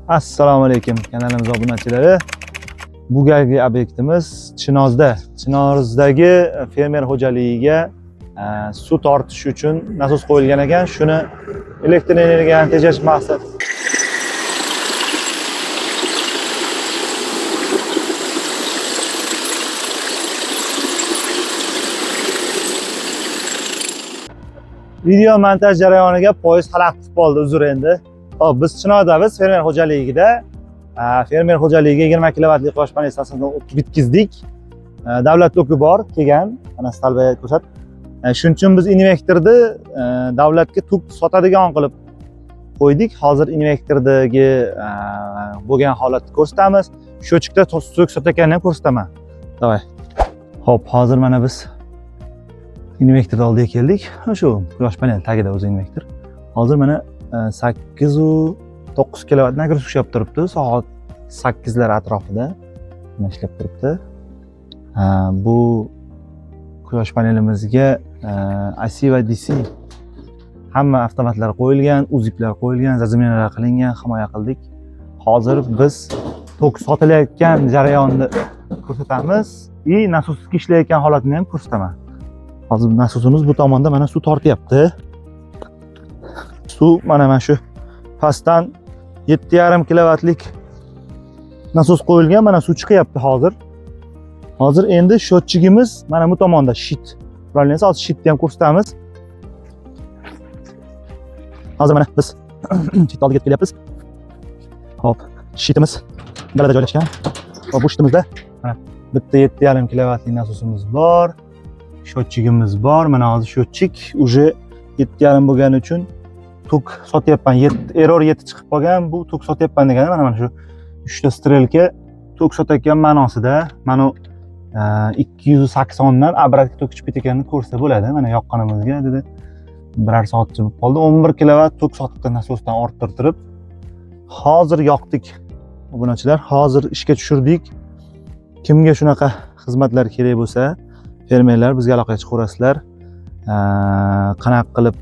Assalomu alaykum kanalimiz obunachilari. Bugungi obyektimiz Chinozdagi fermer xo'jaligiga suv tortish uchun nasos qo'yilgan ekan. Shuni elektr energiyani tejash maqsad video montaj jarayoniga poyez xalaqit qoldi, uzr endi. Hop, biz Chinodamiz fermer xo'jaligida fermer xo'jaligiga 20 kilovatlik quyosh panel stansiyasini bitkizdik. Davlat to'ki bor kelgan, mana stalbaga ko'rsat. Shuning uchun biz invertorni davlatga tok sotadigan qilib qo'ydik. Hozir invertordagi bo'lgan holatni ko'rsatamiz. Shochikda tok sotayotganini ham ko'rsataman. Davay. Hop, hozir mana biz invertor oldiga keldik. Shu quyosh panel tagida o'zi invertor. Hozir mana 8 u 9 kilovat nagriz ushlab turibdi. Soat 8 lar atrofida ishlab turibdi. Bu quyosh panelimizga AC va DC hamma avtomatlar qo'yilgan, uziplar qo'yilgan, zazaminalar qilingan, himoya qildik. Hozir biz tok sotilayotgan jarayonni ko'rsatamiz va nasosga ishlayotgan holatini ham ko'rsataman. Hozir nasosimiz bu tomonda mana suv tortyapti. Suv mana shu pastdan 7,5 kilovatlik nasos qo'yilgan, mana suv chiqyapti hozir. Hozir endi shotchigimiz mana bu tomonda shit. Ularni hozir shitni ham ko'rsatamiz. Hozir mana biz shit oldiga kelyapmiz. Hop, shitimiz dalada joylashgan. Va bu shitimizda mana bitta 7,5 kilovatlik nasosimiz bor. Shotchigimiz bor. Mana hozir shotchik uje 7,5 bo'lgani uchun tok sotyapman. Error 7 chiqib qolgan. Bu tok sotyapman degani mana shu 3 ta strelka tok sotayotgan ma'nosida. Mana 280 dan obratga tok chiqib ketganini ko'rsa bo'ladi. Mana yoqqanimizga dedi. Birar soatcha bo'lib qoldi. 11 kilovat tok sotibdi nasosdan orttirib. Hozir yoqdik. Obunachilar, hozir ishga tushirdik. Kimga shunaqa xizmatlar kerak bo'lsa, fermerlar bizga aloqaga chiqaverasizlar. Qanaqa qilib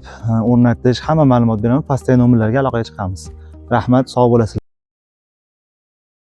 o'rnatish, hamma ma'lumot beraman. Pastdagi nomerlarga aloqaga chiqamiz. Rahmat, sog' bo'lasizlar.